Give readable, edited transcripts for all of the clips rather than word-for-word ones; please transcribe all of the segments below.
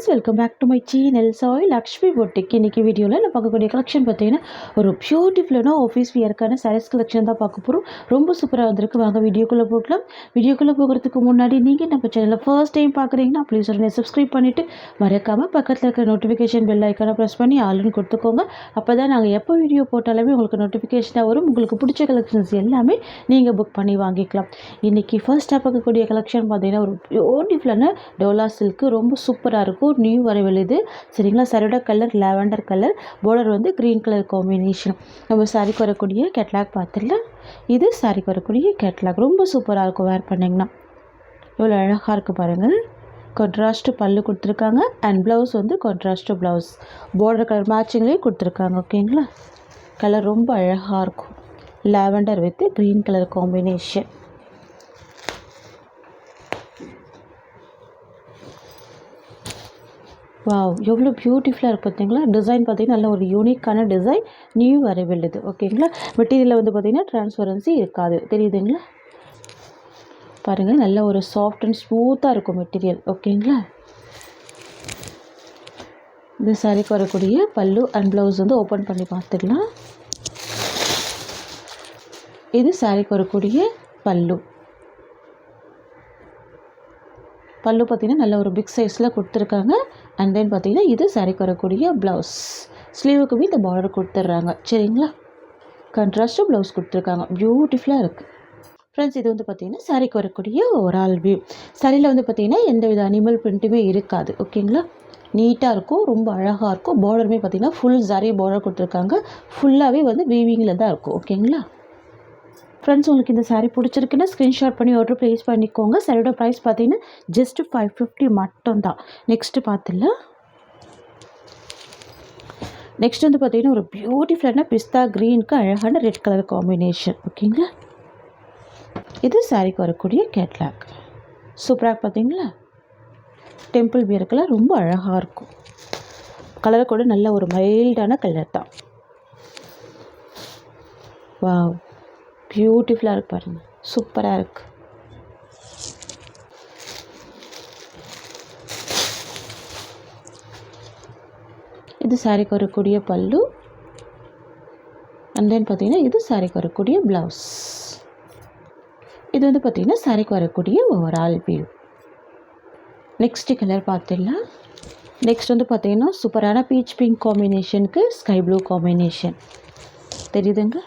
Friends, welcome back to my channel Sai Lakshmi boutique. இன்றைக்கி வீடியோவில் நான் பார்க்கக்கூடிய கலெக்ஷன் பார்த்தீங்கன்னா ஒரு பியூட்டிஃபுல்லான ஆஃபீஸ் வியருக்கான சாரீஸ் கலெக்ஷன் தான் பார்க்க போகிறோம். ரொம்ப சூப்பராக வந்திருக்கு. வாங்க வீடியோக்குள்ளே போகலாம். வீடியோக்குள்ளே போகிறதுக்கு முன்னாடி நீங்கள் நம்ம சேனலில் ஃபர்ஸ்ட் டைம் பார்க்குறீங்கன்னா ப்ளீஸ் உடனே சப்ஸ்கிரைப் பண்ணிவிட்டு மறக்காமல் பக்கத்தில் இருக்கிற நோட்டிஃபிகேஷன் பெல் ஐக்கானை ப்ரெஸ் பண்ணி ஆல்னு கொடுத்துக்கோங்க. அப்போ தான் நாங்கள் எப்போ வீடியோ போட்டாலுமே உங்களுக்கு நோட்டிஃபிகேஷனாக வரும். உங்களுக்கு பிடிச்ச கலெக்ஷன்ஸ் எல்லாமே நீங்கள் புக் பண்ணி வாங்கிக்கலாம். இன்றைக்கி ஃபர்ஸ்ட்டாக பார்க்கக்கூடிய கலெக்ஷன் பார்த்தீங்கன்னா ஒரு பியூட்டிஃபுல்லான டோலா சில்க்கு. ரொம்ப சூப்பராக இருக்கும். நியூ வரவில் இது சரிங்களா. சாரியோட கலர் லாவெண்டர் கலர், பார்டர் வந்து க்ரீன் கலர் காம்பினேஷன். நம்ம சாரிக்கு வரக்கூடிய கேட்லாக் பார்த்துடலாம். இது சாரிக்கு வரக்கூடிய கேட்லாக். ரொம்ப சூப்பராக இருக்கும் வேர் பண்ணிங்கன்னா. எவ்வளோ அழகாக இருக்குது பாருங்கள். கான்ட்ராஸ்ட்டு பல்லு கொடுத்துருக்காங்க அண்ட் ப்ளவுஸ் வந்து கான்ட்ராஸ்ட்டு ப்ளவுஸ். பார்டர் கலர் மேட்சிங்லேயே கொடுத்துருக்காங்க. ஓகேங்களா. கலர் ரொம்ப அழகாக இருக்கும். Lavender with green colour combination. Wow, எவ்வளோ பியூட்டிஃபுல்லாக இருக்குது பார்த்தீங்களா. டிசைன் பார்த்தீங்கன்னா நல்ல ஒரு யூனிக்கான டிசைன். நியூ அரைவல் இது. ஓகேங்களா. மெட்டீரியலில் வந்து பார்த்திங்கன்னா ட்ரான்ஸ்பரன்சி இருக்காது. தெரியுதுங்களா. பாருங்கள், நல்ல ஒரு சாஃப்ட் அண்ட் ஸ்மூத்தாக இருக்கும் மெட்டீரியல். ஓகேங்களா. இந்த சாரிக்கு வரக்கூடிய பல்லு அண்ட் ப்ளவுஸ் வந்து ஓப்பன் பண்ணி பார்த்துக்கலாம். இது சாரிக்கு வரக்கூடிய பல்லு. பல்லு பார்த்திங்கன்னா நல்ல ஒரு பிக் சைஸில் கொடுத்துருக்காங்க. அண்ட் தென் பார்த்திங்கன்னா இது சாரிக்கு வரக்கூடிய ப்ளவுஸ். ஸ்லீவுக்குமே இந்த பார்டர் கொடுத்துட்றாங்க. சரிங்களா. கான்ட்ராஸ்ட்டு ப்ளவுஸ் கொடுத்துருக்காங்க. பியூட்டிஃபுல்லாக இருக்குது ஃப்ரெண்ட்ஸ். இது வந்து பார்த்திங்கன்னா சாரிக்கு வரக்கூடிய ஓவரால் வியூ. சாரியில் வந்து பார்த்திங்கன்னா எந்த வித அனிமல் பிரிண்ட்டுமே இருக்காது. ஓகேங்களா. நீட்டாக இருக்கும். ரொம்ப அழகாக இருக்கும். பார்டருமே பார்த்திங்கன்னா ஃபுல் சாரி பார்டர் கொடுத்துருக்காங்க. ஃபுல்லாகவே வந்து வீவிங்கில் தான் இருக்கும். ஓகேங்களா. ஃப்ரெண்ட்ஸ், உங்களுக்கு இந்த சாரீ பிடிச்சிருக்குன்னா ஸ்க்ரீன்ஷாட் பண்ணி ஆர்டர் ப்ளேஸ் பண்ணிக்கோங்க. சாரியோட ப்ரைஸ் பார்த்தீங்கன்னா ஜஸ்ட் 550 மட்டும்தான். நெக்ஸ்ட்டு பார்த்துடலாம். நெக்ஸ்ட் வந்து பார்த்தீங்கன்னா ஒரு பியூட்டிஃபுல்லான பிஸ்தா க்ரீனுக்கு அழகான ரெட் கலர் காம்பினேஷன். ஓகேங்களா. இது சாரிக்கு வரக்கூடிய கேட்லாக். சூப்பராக பார்த்தீங்களா. டெம்பிள் வியர் கலர் ரொம்ப அழகாக இருக்கும். கலரை கூட நல்ல ஒரு மைல்டான கலர் தான். வாவ், பியூட்டிஃபுல்லாக இருக்கு பாருங்கள். சூப்பராக இருக்குது. இது சாரிக்கு வரக்கூடிய பல்லு அண்ட் தென் பார்த்திங்கன்னா இது சாரிக்கு வரக்கூடிய ப்ளவுஸ். இது வந்து பார்த்திங்கன்னா சாரிக்கு வரக்கூடிய ஓவரால் வியூ. நெக்ஸ்ட்டு கலர் பார்த்துடலாம். நெக்ஸ்ட் வந்து பார்த்திங்கன்னா சூப்பரான பீச் பிங்க் காம்பினேஷனுக்கு ஸ்கை ப்ளூ காம்பினேஷன். தெரியுதுங்க.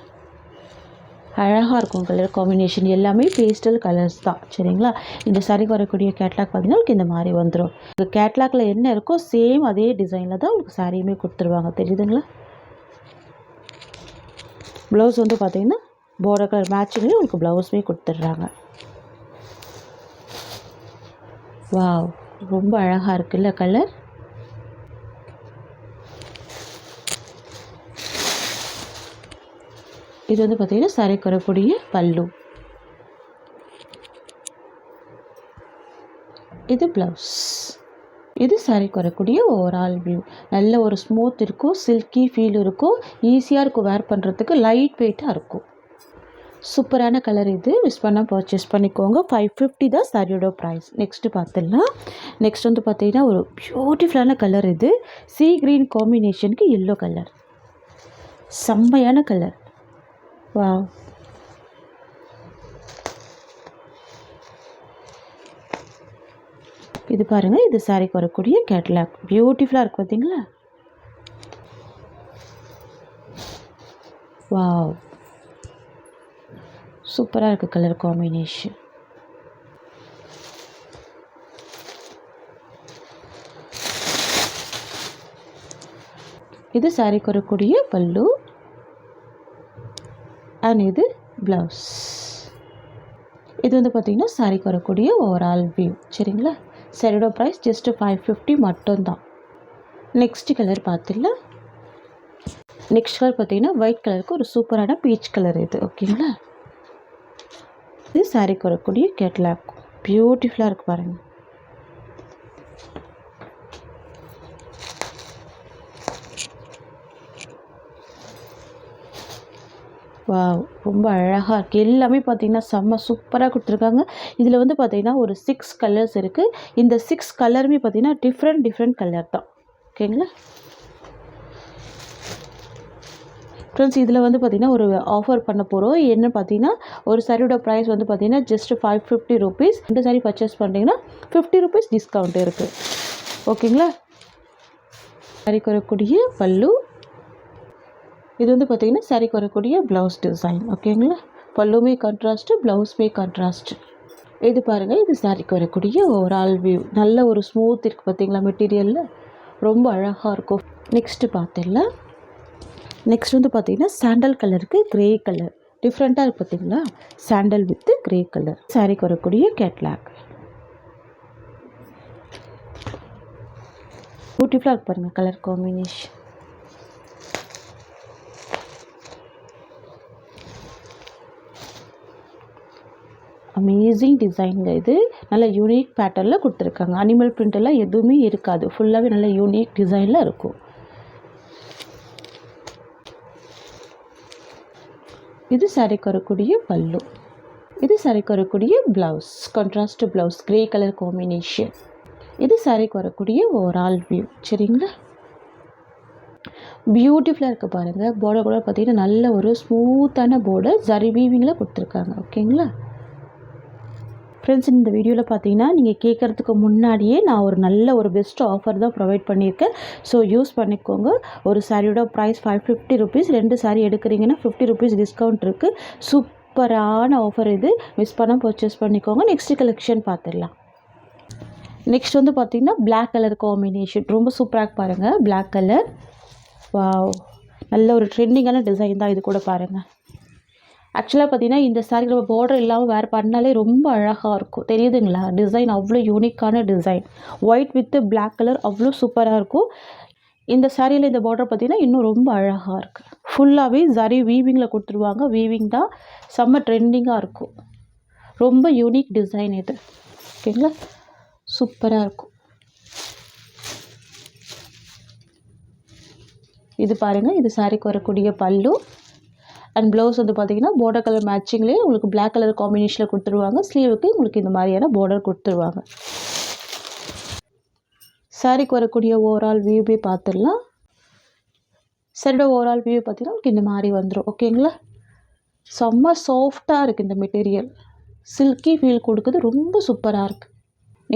அழகாக இருக்கும் கலர் காம்பினேஷன். எல்லாமே பேஸ்டல் கலர்ஸ் தான். சரிங்களா. இந்த சாரிக்கு வரக்கூடிய கேட்லாக் பார்த்திங்கன்னா உங்களுக்கு இந்த மாதிரி வந்துடும். இந்த கேட்லாகில் என்ன இருக்கோ சேம் அதே டிசைனில் தான் உங்களுக்கு சாரியுமே கொடுத்துருவாங்க. தெரியுதுங்களா. ப்ளவுஸ் வந்து பார்த்திங்கன்னா பார்டர் கலர் மேட்சிங்லேயே உங்களுக்கு ப்ளவுஸுமே கொடுத்துட்றாங்க. வாவ், ரொம்ப அழகாக இருக்குல்ல கலர். இது வந்து பார்த்திங்கன்னா சாரிக்கு வரக்கூடிய பல்லு. இது ப்ளவுஸ். இது சாரிக்கு வரக்கூடிய ஓவரால் வியூ. நல்ல ஒரு ஸ்மூத் இருக்கும். சில்கி ஃபீல் இருக்கும். ஈஸியாக இருக்கும் வேர் பண்ணுறதுக்கு. லைட் வெயிட்டாக இருக்கும். சூப்பரான கலர் இது. மிஸ் பண்ணால் பர்ச்சேஸ் பண்ணிக்கோங்க. 550 தான் சாரியோட ப்ரைஸ். நெக்ஸ்ட்டு பார்த்துடலாம். நெக்ஸ்ட் வந்து பார்த்திங்கன்னா ஒரு பியூட்டிஃபுல்லான கலர். இது சீ க்ரீன் காம்பினேஷனுக்கு எல்லோ கலர். செம்மையான கலர். வாவ், இது பாருங்கள். இது சாரிக்கு வரக்கூடிய கேட்லாக். பியூட்டிஃபுல்லாக இருக்குது பார்த்தீங்களா. வாவ், சூப்பராக இருக்குது கலர் காம்பினேஷன். இது சாரிக்கு வரக்கூடிய பல்லு அண்ட் இது ப்ளவுஸ். இது வந்து பார்த்திங்கன்னா சாரிக்கு வரக்கூடிய ஓவரால் வியூ. சரிங்களா. சாரியோட ப்ரைஸ் ஜஸ்ட்டு 550 மட்டும்தான். நெக்ஸ்ட் கலர் பார்த்துடலாம். நெக்ஸ்ட் கலர் பார்த்திங்கன்னா ஒயிட் கலருக்கு ஒரு சூப்பரான பீச் கலர் இது. ஓகேங்களா. இது சாரிக்கு வரக்கூடிய கேட்லாக். பியூட்டிஃபுல்லாக இருக்குது பாருங்கள். வாவ், ரொம்ப அழகாக இருக்குது. எல்லாமே பார்த்திங்கன்னா செம்ம சூப்பராக கொடுத்துருக்காங்க. இதில் வந்து பார்த்திங்கன்னா ஒரு 6 கலர்ஸ் இருக்குது. இந்த 6 கலருமே பார்த்திங்கன்னா டிஃப்ரெண்ட் கலர் தான். ஓகேங்களா ஃப்ரெண்ட்ஸ், இதில் வந்து பார்த்திங்கன்னா ஒரு ஆஃபர் பண்ண போகிறோம். என்ன பார்த்தீங்கன்னா ஒரு சாரியோட ப்ரைஸ் வந்து பார்த்திங்கன்னா ஜஸ்ட் 550 ருபீஸ். இந்த சாரி பர்ச்சேஸ் பண்ணிங்கன்னா 50 ருபீஸ் டிஸ்கவுண்ட் இருக்குது. ஓகேங்களா. சாரிக்கு வரக்கூடிய பல்லு, இது வந்து பார்த்திங்கன்னா சாரிக்கு வரக்கூடிய ப்ளவுஸ் டிசைன். ஓகேங்களா. பல்லுமே கான்ட்ராஸ்ட்டு, ப்ளவுஸுமே கான்ட்ராஸ்ட். இது பாருங்கள், இது சாரிக்கு வரக்கூடிய ஓவரால் வியூ. நல்ல ஒரு ஸ்மூத் இருக்குது பார்த்திங்களா, மெட்டீரியலில் ரொம்ப அழகாக இருக்கும். நெக்ஸ்ட்டு பார்த்துடலாம். நெக்ஸ்ட் வந்து பார்த்திங்கன்னா சாண்டல் கலருக்கு க்ரே கலர் டிஃப்ரெண்ட்டாக இருக்குது பார்த்திங்களா. சாண்டல் வித்து க்ரே கலர் சாரிக்கு வரக்கூடிய கேட்லாக். பியூட்டிஃபுல்லாக இருக்கு பாருங்கள் கலர் காம்பினேஷன். அமேசிங் டிசைனுங்க. இது நல்ல யூனிக் பேட்டர்னில் கொடுத்துருக்காங்க. அனிமல் பிரிண்டெல்லாம் எதுவுமே இருக்காது. ஃபுல்லாகவே நல்ல யூனிக் டிசைனில் இருக்கும். இது சாரிக்கு வரக்கூடிய பல்லு, இது சாரிக்கு வரக்கூடிய blouse, contrast blouse, grey colour combination. இது சாரிக்கு வரக்கூடிய ஓவரால் வியூ. சரிங்களா. பியூட்டிஃபுல்லாக இருக்குது பாருங்கள். பார்டர் கூட பார்த்திங்கன்னா நல்ல ஒரு ஸ்மூத்தான பார்டர் ஜரி வீவிங்கில் கொடுத்துருக்காங்க. ஓகேங்களா ஃப்ரெண்ட்ஸ், இந்த வீடியோவில் பார்த்தீங்கன்னா நீங்கள் கேட்குறதுக்கு முன்னாடியே நான் ஒரு நல்ல ஒரு பெஸ்ட் ஆஃபர் தான் ப்ரொவைட் பண்ணியிருக்கேன். ஸோ யூஸ் பண்ணிக்கோங்க. ஒரு சாரியோட ப்ரைஸ் 550 ருபீஸ். 2 சாரி எடுக்கிறீங்கன்னா 50 ருபீஸ் டிஸ்கவுண்ட் இருக்குது. சூப்பரான ஆஃபர் இது. மிஸ் பண்ண பர்ச்சேஸ் பண்ணிக்கோங்க. நெக்ஸ்ட் கலெக்ஷன் பார்த்துடலாம். நெக்ஸ்ட் வந்து பார்த்திங்கன்னா பிளாக் கலர் காம்பினேஷன் ரொம்ப சூப்பராக பாருங்கள். பிளாக் கலர், வாவ், நல்ல ஒரு ட்ரெண்டிங்கான டிசைன் தான் இது கூட பாருங்கள். ஆக்சுவலாக பார்த்திங்கன்னா இந்த சாரீ நம்ம பார்டர் இல்லாமல் வேறு பண்ணாலே ரொம்ப அழகாக இருக்கும். தெரியுதுங்களா. டிசைன் அவ்வளோ யூனிக்கான design. White with black colour அவ்வளோ சூப்பராக இருக்கும். இந்த சாரியில் இந்த பார்டர் பார்த்திங்கன்னா இன்னும் ரொம்ப அழகாக இருக்குது. ஃபுல்லாகவே ஜரி வீவிங்கில் கொடுத்துருவாங்க. வீவிங் தான் செம்ம ட்ரெண்டிங்காக இருக்கும். ரொம்ப யூனிக் டிசைன் இது. ஓகேங்களா. சூப்பராக இருக்கும். இது பாருங்கள், இது சாரிக்கு வரக்கூடிய பல்லு அண்ட் ப்ளவுஸ் வந்து பார்த்திங்கன்னா பார்டர் கலர் மேட்சிங்லேயே உங்களுக்கு பிளாக் கலர் காம்பினேஷனில் கொடுத்துருவாங்க. ஸ்லீவுக்கு உங்களுக்கு இந்த மாதிரியான பார்டர் கொடுத்துருவாங்க. சாரிக்கு வரக்கூடிய ஓவரால் வியூவே பார்த்துடலாம். சாரியோட ஓவரால் வியூ பார்த்திங்கன்னா உங்களுக்கு இந்த மாதிரி வந்துடும். ஓகேங்களா. செம்ம சாஃப்டாக இருக்குது இந்த மெட்டீரியல். சில்கி ஃபீல் கொடுக்குது. ரொம்ப சூப்பராக இருக்குது.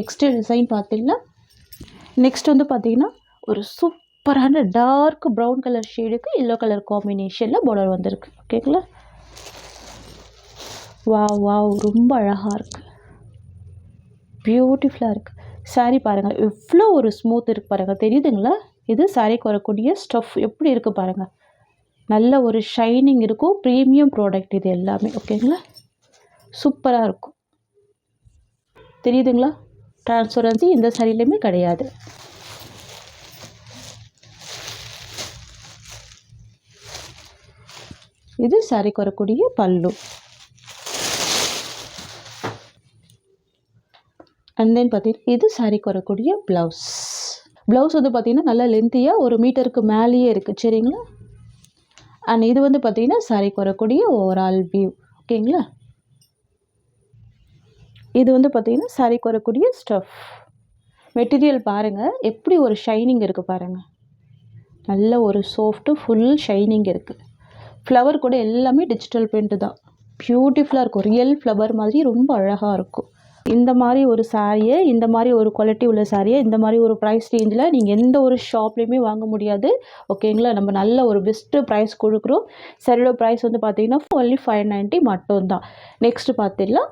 நெக்ஸ்ட்டு டிசைன் பார்த்திங்கன்னா நெக்ஸ்ட் வந்து பார்த்திங்கன்னா ஒரு சூப்பரான டார்க் ப்ரௌன் கலர் ஷேடுக்கு எல்லோ கலர் காம்பினேஷனில் பார்டர் வந்திருக்கு. ஓகேங்களா. வாவ் வாவ், ரொம்ப அழகாக இருக்குது. பியூட்டிஃபுல்லாக இருக்குது. சாரீ பாருங்கள் எவ்வளோ ஒரு ஸ்மூத் இருக்குது பாருங்கள். தெரியுதுங்களா. இது சாரீக்கு வரக்கூடிய ஸ்டஃப் எப்படி இருக்குது பாருங்கள். நல்ல ஒரு ஷைனிங் இருக்கும். ப்ரீமியம் ப்ராடக்ட் இது எல்லாமே. ஓகேங்களா. சூப்பராக இருக்கும். தெரியுதுங்களா. டிரான்ஸ்பரன்சி இந்த சாரிலையுமே கிடையாது. இது சாரிக்கு வரக்கூடிய பல்லு. அண்ட் தென் பார்த்தீங்கன்னா இது சாரிக்கு வரக்கூடிய ப்ளவுஸ். ப்ளவுஸ் வந்து பார்த்திங்கன்னா நல்லா லென்த்தியாக 1 மீட்டருக்கு மேலேயே இருக்குது. சரிங்களா. அண்ட் இது வந்து பார்த்திங்கன்னா சாரிக்கு வரக்கூடிய ஓவரால் வியூ. ஓகேங்களா. இது வந்து பார்த்திங்கன்னா சாரிக்கு வரக்கூடிய ஸ்டஃப். மெட்டீரியல் பாருங்கள் எப்படி ஒரு ஷைனிங் இருக்குது பாருங்கள். நல்ல ஒரு சாஃப்ட்டு ஃபுல் ஷைனிங் இருக்குது. ஃப்ளவர் கூட எல்லாமே டிஜிட்டல் பிரிண்ட் தான். பியூட்டிஃபுல்லாக இருக்கும். ரியல் ஃப்ளவர் மாதிரி ரொம்ப அழகாக இருக்கும். இந்த மாதிரி ஒரு சாரியை, இந்த மாதிரி ஒரு குவாலிட்டி உள்ள சாரியை, இந்த மாதிரி ஒரு ப்ரைஸ் ரேஞ்சில் நீங்கள் எந்த ஒரு ஷாப்லேயுமே வாங்க முடியாது. ஓகேங்களா. நம்ம நல்ல ஒரு பெஸ்ட்டு ப்ரைஸ் கொடுக்குறோம். சாரியோட ப்ரைஸ் வந்து பார்த்திங்கன்னா ஒன்லி 590 மட்டும்தான். நெக்ஸ்ட்டு பார்த்துடலாம்.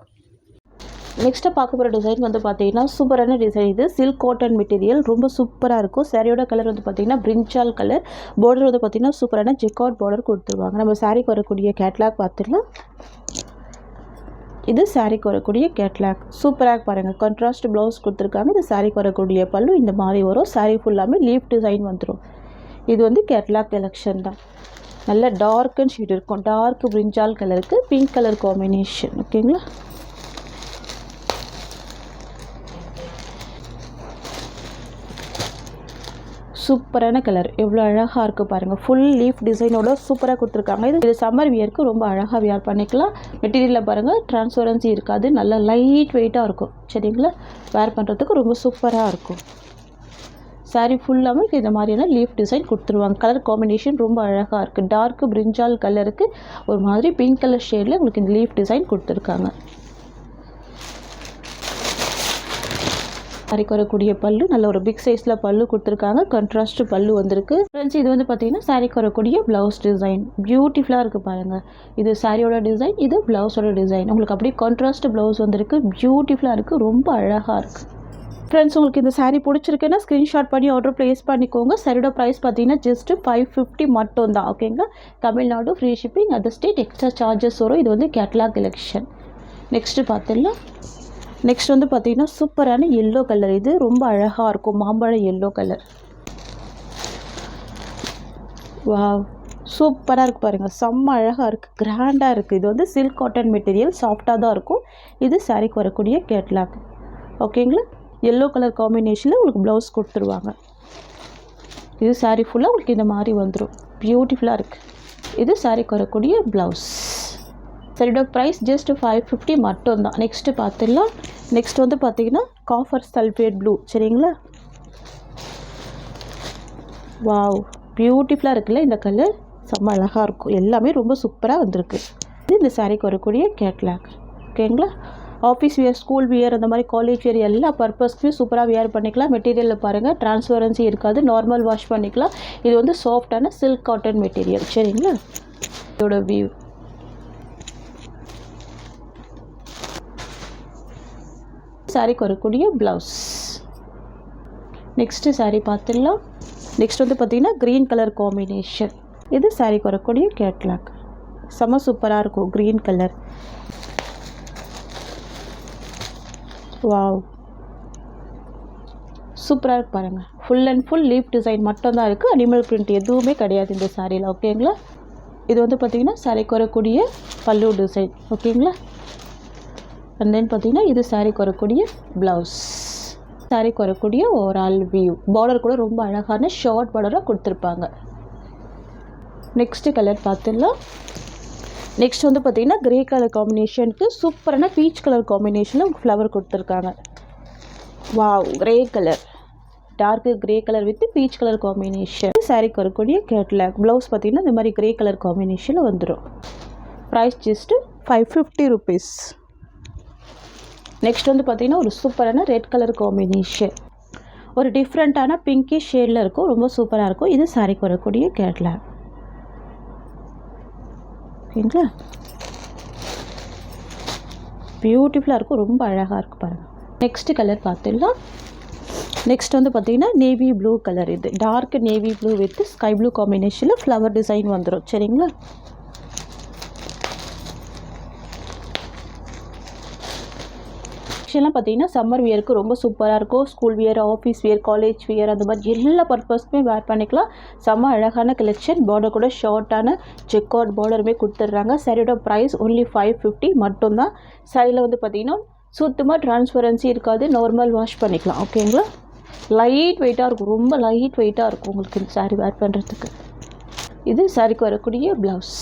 நெக்ஸ்ட்டு பார்க்க போகிற டிசைன் வந்து பார்த்திங்கன்னா சூப்பரான டிசைன். இது சில்க் காட்டன் மெட்டீரியல் ரொம்ப சூப்பராக இருக்கும். சாரியோட கலர் வந்து பார்த்திங்கன்னா பிரிஞ்சால் கலர். பார்டர் வந்து பார்த்திங்கன்னா சூப்பரான ஜெக்கார்ட் பார்டர் கொடுத்துருவாங்க. நம்ம சாரிக்கு வரக்கூடிய கேட்லாக் பார்த்துடலாம். இது சாரிக்கு வரக்கூடிய கேட்லாக். சூப்பராக பாருங்கள். கான்ட்ராஸ்ட் ப்ளவுஸ் கொடுத்துருக்காங்க. இது சாரிக்கு வரக்கூடிய பல்லு இந்த மாதிரி வரும். சாரி ஃபுல்லாமே லீஃப் டிசைன் வந்துடும். இது வந்து கேட்லாக் கலெக்ஷன் தான். நல்ல டார்க்குன்னு ஷீட் இருக்கும். டார்க் பிரிஞ்சால் கலருக்கு பிங்க் கலர் காம்பினேஷன். ஓகேங்களா. சூப்பரான கலர் எவ்வளோ அழகாக இருக்குது பாருங்கள். ஃபுல் லீஃப் டிசைனோட சூப்பராக கொடுத்துருக்காங்க. இது சம்மர் வியருக்கு ரொம்ப அழகாக வியர் பண்ணிக்கலாம். மெட்டீரியலில் பாருங்கள் ட்ரான்ஸ்பரன்சி இருக்காது, நல்லா லைட் வெயிட்டாக இருக்கும். சரிங்களா, வேர் பண்ணுறதுக்கு ரொம்ப சூப்பராக இருக்கும். சாரீ ஃபுல்லாகவும் இந்த மாதிரியான லீஃப் டிசைன் கொடுத்துருவாங்க. கலர் காம்பினேஷன் ரொம்ப அழகாக இருக்குது. டார்க்கு பிரிஞ்சால் கலருக்கு ஒரு மாதிரி பிங்க் கலர் ஷேடில் உங்களுக்கு இந்த லீஃப் டிசைன் கொடுத்துருக்காங்க. சாரிக்கு வரக்கூடிய பல்லு நல்ல ஒரு பிக் சைஸில் பல்லு கொடுத்துருக்காங்க. கான்ட்ராஸ்ட் பல்லு வந்திருக்கு. ஃப்ரெண்ட்ஸ், இது வந்து பார்த்தீங்கன்னா சாரிக்கு வரக்கூடிய ப்ளவுஸ் டிசைன் பியூட்டிஃபுல்லாக இருக்குது பாருங்கள். இது சாரியோட டிசைன், இது ப்ளவுஸோட டிசைன். உங்களுக்கு அப்படியே கான்ட்ராஸ்ட் ப்ளவுஸ் வந்திருக்கு. பியூட்டிஃபுல்லாக இருக்குது, ரொம்ப அழகாக இருக்குது. ஃப்ரெண்ட்ஸ், உங்களுக்கு இந்த சாரீ பிடிச்சிருக்குன்னா ஸ்க்ரீன்ஷாட் பண்ணி ஆர்டர் ப்ளேஸ் பண்ணிக்கோங்க. சாரியோட ப்ரைஸ் பார்த்தீங்கன்னா ஜஸ்ட் 550 மட்டும் தான். ஓகேங்களா, Tamil Nadu free shipping, other state extra charges வரும். இது வந்து கேட்லாக் கலெக்ஷன். நெக்ஸ்ட்டு பார்த்துடலாம். நெக்ஸ்ட் வந்து பார்த்தீங்கன்னா சூப்பரான எல்லோ கலர். இது ரொம்ப அழகாக இருக்கும், மாம்பழ எல்லோ கலர். வாவ், சூப்பராக இருக்குது பாருங்கள். செம்ம அழகாக இருக்குது, கிராண்டாக இருக்குது. இது வந்து சில்க் காட்டன் மெட்டீரியல், சாஃப்டாக தான் இருக்கும். இது சாரிக்கு வரக்கூடிய கேட்லாக். ஓகேங்களா, எல்லோ கலர் காம்பினேஷனில் உங்களுக்கு ப்ளவுஸ் கொடுத்துருவாங்க. இது சாரீ ஃபுல்லாக உங்களுக்கு இந்த மாதிரி வந்துடும். பியூட்டிஃபுல்லாக இருக்குது. இது சாரீக்கு வரக்கூடிய ப்ளவுஸ். சரியோட ப்ரைஸ் ஜஸ்ட் 550 மட்டும் தான். நெக்ஸ்ட்டு பார்த்துடலாம். நெக்ஸ்ட் வந்து பார்த்தீங்கன்னா காஃபர் சல்ஃபேட் ப்ளூ. சரிங்களா, வாவ், பியூட்டிஃபுல்லாக இருக்குல்ல இந்த கலர். செம்ம அழகாக இருக்கும். எல்லாமே ரொம்ப சூப்பராக வந்திருக்கு. இது இந்த சாரீக்கு வரக்கூடிய கேட்லாக். ஓகேங்களா, ஆஃபீஸ் வியர், ஸ்கூல் வியர், அந்த மாதிரி காலேஜ் வியர் எல்லா பர்பஸ்க்குமே சூப்பராக வியர் பண்ணிக்கலாம். மெட்டீரியலில் பாருங்கள் ட்ரான்ஸ்பரன்சி இருக்காது, நார்மல் வாஷ் பண்ணிக்கலாம். இது வந்து சாஃப்டான சில்க் காட்டன் மெட்டீரியல். சரிங்களா, இதோட வியூ. சாரிக்கு வரக்கூடிய ப்ளவுஸ். நெக்ஸ்ட்டு சாரீ பார்த்துடலாம். நெக்ஸ்ட் வந்து பார்த்திங்கன்னா க்ரீன் கலர் காம்பினேஷன். இது சாரிக்கு வரக்கூடிய கேட்லாக். செம்ம சூப்பராக இருக்கும், க்ரீன் கலர். வாவ், சூப்பராக இருக்கு பாருங்கள். Full and full leaf design மட்டும்தான் இருக்குது, அனிமல் பிரிண்ட் எதுவுமே கிடையாது இந்த சாரியில். ஓகேங்களா, இது வந்து பார்த்திங்கன்னா சாரிக்கு வரக்கூடிய பல்லு டிசைன். ஓகேங்களா, அண்ட் தென் பார்த்திங்கன்னா இது சாரிக்கு வரக்கூடிய ப்ளவுஸ். சாரிக்கு வரக்கூடிய ஓவரால் வியூ. பார்டர் கூட ரொம்ப அழகான ஷார்ட் பார்டராக கொடுத்துருப்பாங்க. நெக்ஸ்ட்டு கலர் பார்த்துடலாம். நெக்ஸ்ட் வந்து பார்த்திங்கன்னா கிரே கலர் காம்பினேஷனுக்கு சூப்பரான பீச் கலர் காம்பினேஷனில் ஃப்ளவர் கொடுத்துருக்காங்க. Wow, grey colour, dark grey colour with peach colour combination. சாரிக்கு வரக்கூடிய கேட்லாக். ப்ளவுஸ் பார்த்திங்கன்னா இந்த மாதிரி கிரே கலர் காம்பினேஷனில் வந்துடும். Price just 550 rupees. நெக்ஸ்ட் வந்து பார்த்திங்கன்னா ஒரு சூப்பரான ரெட் கலர் காம்பினேஷன். ஒரு டிஃப்ரெண்ட்டான பிங்கிஷ் ஷேடில் இருக்கும், ரொம்ப சூப்பராக இருக்கும். இது சாரிக்கு வரக்கூடிய கேட்லாக். ஓகேங்களா, பியூட்டிஃபுல்லாக இருக்கும், ரொம்ப அழகாக இருக்குது பாருங்கள். நெக்ஸ்ட்டு கலர் பார்த்துடலாம். நெக்ஸ்ட் வந்து பார்த்திங்கன்னா நேவி ப்ளூ கலர். இது dark navy blue with sky blue காம்பினேஷனில் ஃப்ளவர் டிசைன் வந்துடும். சரிங்களா, ஆக்சுவலாக பார்த்தீங்கன்னா சம்மர் வியருக்கு ரொம்ப சூப்பராக இருக்கும். School wear, office wear, college wear, அந்த மாதிரி எல்லா பர்பஸ்க்குமே வேர் பண்ணிக்கலாம். செம்ம அழகான கலெக்ஷன். பார்டர் கூட ஷார்ட்டான செக் அவுட் பார்டருமே கொடுத்துட்றாங்க. சாரியோட ப்ரைஸ் ஒன்லி 550 மட்டும்தான். சாரியில் வந்து பார்த்திங்கன்னா சுத்தமாக ட்ரான்ஸ்பரன்சி இருக்காது, நார்மல் வாஷ் பண்ணிக்கலாம். ஓகேங்களா, லைட் வெயிட்டாக இருக்கும், ரொம்ப லைட் வெயிட்டாக இருக்கும் உங்களுக்கு இந்த சாரீ வேர் பண்ணுறதுக்கு. இது சாரிக்கு வரக்கூடிய ப்ளவுஸ்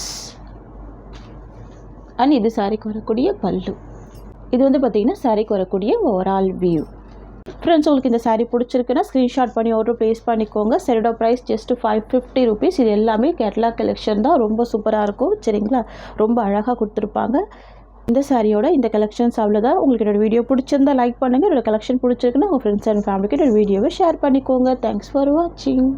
அண்ட் இது சாரிக்கு வரக்கூடிய பல்லு. இது வந்து பார்த்திங்கன்னா சாரிக்கு வரக்கூடிய ஓவரால் வியூ. ஃப்ரெண்ட்ஸ், உங்களுக்கு இந்த சாரீ பிடிச்சிருக்குன்னா ஸ்க்ரீன்ஷாட் பண்ணி ஆர்டர் ப்ளேஸ் பண்ணிக்கோங்க. சாரியோட ப்ரைஸ் ஜஸ்ட் 550 rupees. இது எல்லாமே கேட்லாக் கலெக்ஷன் தான், ரொம்ப சூப்பராக இருக்கும். சரிங்களா, ரொம்ப அழகாக கொடுத்துருப்பாங்க. இந்த சாரியோட இந்த கலெக்ஷன்ஸ் அவ்வளோதான். உங்களுக்கு என்னோடய வீடியோ பிடிச்சிருந்தா லைக் பண்ணுங்கள். என்னோடய கலெக்ஷன் பிடிச்சிருக்குன்னா உங்கள் ஃப்ரெண்ட்ஸ் அண்ட் ஃபேமிலிக்கு என்னோடய வீடியோவை ஷேர் பண்ணிக்கோங்க. தேங்க்ஸ் ஃபார் வாட்சிங்.